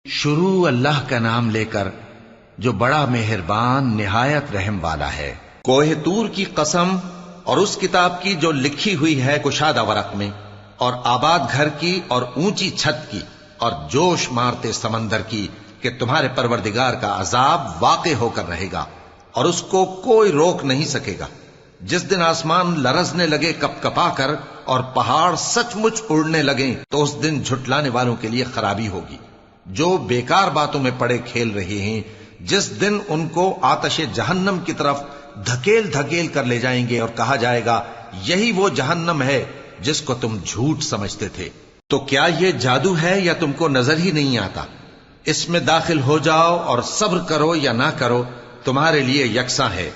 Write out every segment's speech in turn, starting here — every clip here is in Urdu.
شروع اللہ کا نام لے کر جو بڑا مہربان نہایت رحم والا ہے۔ کوہ طور کی قسم اور اس کتاب کی جو لکھی ہوئی ہے کشادہ ورق میں، اور آباد گھر کی اور اونچی چھت کی، اور جوش مارتے سمندر کی کہ تمہارے پروردگار کا عذاب واقع ہو کر رہے گا اور اس کو کوئی روک نہیں سکے گا۔ جس دن آسمان لرزنے لگے کپ کپا کر اور پہاڑ سچ مچ اڑنے لگیں تو اس دن جھٹلانے والوں کے لیے خرابی ہوگی، جو بیکار باتوں میں پڑے کھیل رہے ہیں۔ جس دن ان کو آتش جہنم کی طرف دھکیل دھکیل کر لے جائیں گے اور کہا جائے گا یہی وہ جہنم ہے جس کو تم جھوٹ سمجھتے تھے۔ تو کیا یہ جادو ہے یا تم کو نظر ہی نہیں آتا؟ اس میں داخل ہو جاؤ اور صبر کرو یا نہ کرو تمہارے لیے یکساں ہے۔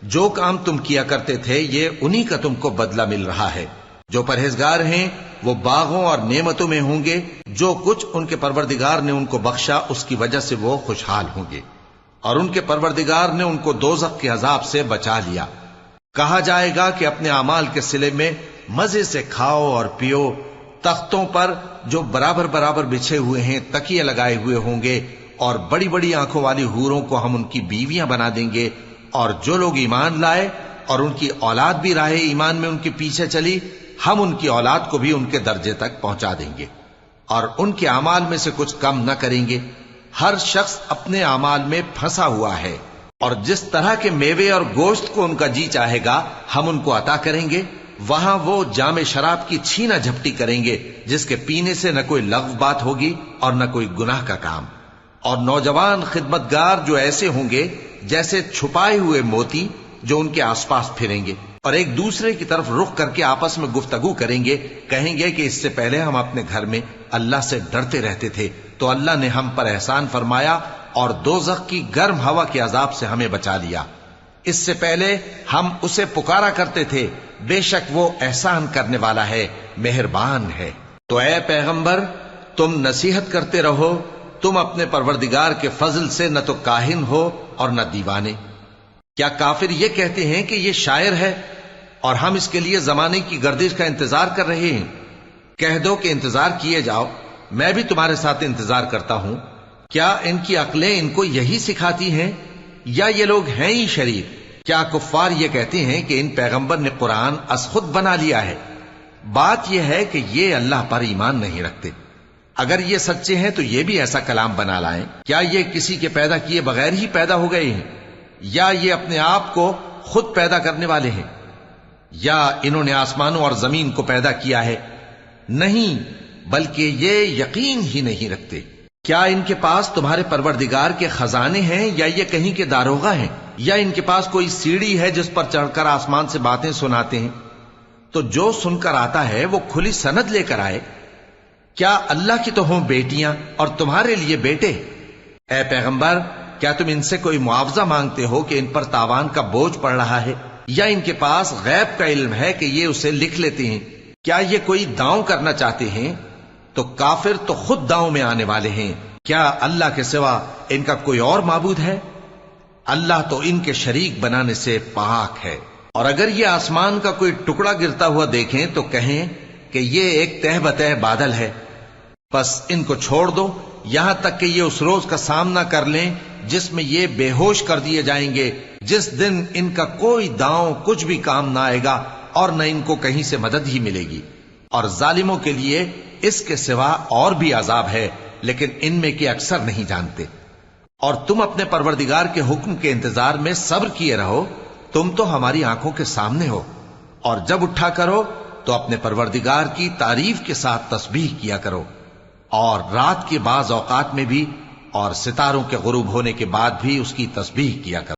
جو کام تم کیا کرتے تھے یہ انہی کا تم کو بدلہ مل رہا ہے۔ جو پرہیزگار ہیں وہ باغوں اور نعمتوں میں ہوں گے، جو کچھ ان کے پروردگار نے ان کو بخشا اس کی وجہ سے وہ خوشحال ہوں گے، اور ان کے پروردگار نے ان کو دوزخ کے عذاب سے بچا لیا۔ کہا جائے گا کہ اپنے اعمال کے صلے میں مزے سے کھاؤ اور پیو، تختوں پر جو برابر برابر بچھے ہوئے ہیں تکیے لگائے ہوئے ہوں گے، اور بڑی بڑی آنکھوں والی حوروں کو ہم ان کی بیویاں بنا دیں گے۔ اور جو لوگ ایمان لائے اور ان کی اولاد بھی راہ ایمان میں ان کے پیچھے چلی، ہم ان کی اولاد کو بھی ان کے درجے تک پہنچا دیں گے اور ان کے اعمال میں سے کچھ کم نہ کریں گے۔ ہر شخص اپنے اعمال میں پھنسا ہوا ہے، اور جس طرح کے میوے اور گوشت کو ان کا جی چاہے گا ہم ان کو عطا کریں گے۔ وہاں وہ جام شراب کی چھینا جھپٹی کریں گے جس کے پینے سے نہ کوئی لغو بات ہوگی اور نہ کوئی گناہ کا کام۔ اور نوجوان خدمتگار جو ایسے ہوں گے جیسے چھپائے ہوئے موتی جو ان کے آس پاس پھریں گے، اور ایک دوسرے کی طرف رخ کر کے آپس میں گفتگو کریں گے، کہیں گے کہ اس سے پہلے ہم اپنے گھر میں اللہ سے ڈرتے رہتے تھے تو اللہ نے ہم پر احسان فرمایا اور دوزخ کی گرم ہوا کے عذاب سے ہمیں بچا لیا۔ اس سے پہلے ہم اسے پکارا کرتے تھے، بے شک وہ احسان کرنے والا ہے، مہربان ہے۔ تو اے پیغمبر تم نصیحت کرتے رہو، تم اپنے پروردگار کے فضل سے نہ تو کاہن ہو اور نہ دیوانے۔ کیا کافر یہ کہتے ہیں کہ یہ شاعر ہے اور ہم اس کے لیے زمانے کی گردش کا انتظار کر رہے ہیں؟ کہہ دو کہ انتظار کیے جاؤ، میں بھی تمہارے ساتھ انتظار کرتا ہوں۔ کیا ان کی عقلیں ان کو یہی سکھاتی ہیں یا یہ لوگ ہیں ہی شریر؟ کیا کفار یہ کہتے ہیں کہ ان پیغمبر نے قرآن از خود بنا لیا ہے؟ بات یہ ہے کہ یہ اللہ پر ایمان نہیں رکھتے۔ اگر یہ سچے ہیں تو یہ بھی ایسا کلام بنا لائیں۔ کیا یہ کسی کے پیدا کیے بغیر ہی پیدا ہو گئے ہیں، یا یہ اپنے آپ کو خود پیدا کرنے والے ہیں، یا انہوں نے آسمانوں اور زمین کو پیدا کیا ہے؟ نہیں، بلکہ یہ یقین ہی نہیں رکھتے۔ کیا ان کے پاس تمہارے پروردگار کے خزانے ہیں یا یہ کہیں کے داروغہ ہیں، یا ان کے پاس کوئی سیڑھی ہے جس پر چڑھ کر آسمان سے باتیں سناتے ہیں؟ تو جو سن کر آتا ہے وہ کھلی سند لے کر آئے۔ کیا اللہ کی تو ہوں بیٹیاں اور تمہارے لیے بیٹے؟ اے پیغمبر کیا تم ان سے کوئی معاوضہ مانگتے ہو کہ ان پر تاوان کا بوجھ پڑ رہا ہے، یا ان کے پاس غیب کا علم ہے کہ یہ اسے لکھ لیتے ہیں؟ کیا یہ کوئی داؤں کرنا چاہتے ہیں؟ تو کافر تو خود داؤں میں آنے والے ہیں۔ کیا اللہ کے سوا ان کا کوئی اور معبود ہے؟ اللہ تو ان کے شریک بنانے سے پاک ہے۔ اور اگر یہ آسمان کا کوئی ٹکڑا گرتا ہوا دیکھیں تو کہیں کہ یہ ایک تہ بتہ بادل ہے، بس ان کو چھوڑ دو یہاں تک کہ یہ اس روز کا سامنا کر لیں جس میں یہ بے ہوش کر دیے جائیں گے، جس دن ان کا کوئی داؤں کچھ بھی کام نہ آئے گا اور نہ ان کو کہیں سے مدد ہی ملے گی۔ اور ظالموں کے لیے اس کے سوا اور بھی عذاب ہے، لیکن ان میں کے اکثر نہیں جانتے۔ اور تم اپنے پروردگار کے حکم کے انتظار میں صبر کیے رہو، تم تو ہماری آنکھوں کے سامنے ہو۔ اور جب اٹھا کرو تو اپنے پروردگار کی تعریف کے ساتھ تسبیح کیا کرو، اور رات کے بعض اوقات میں بھی اور ستاروں کے غروب ہونے کے بعد بھی اس کی تسبیح کیا کرو۔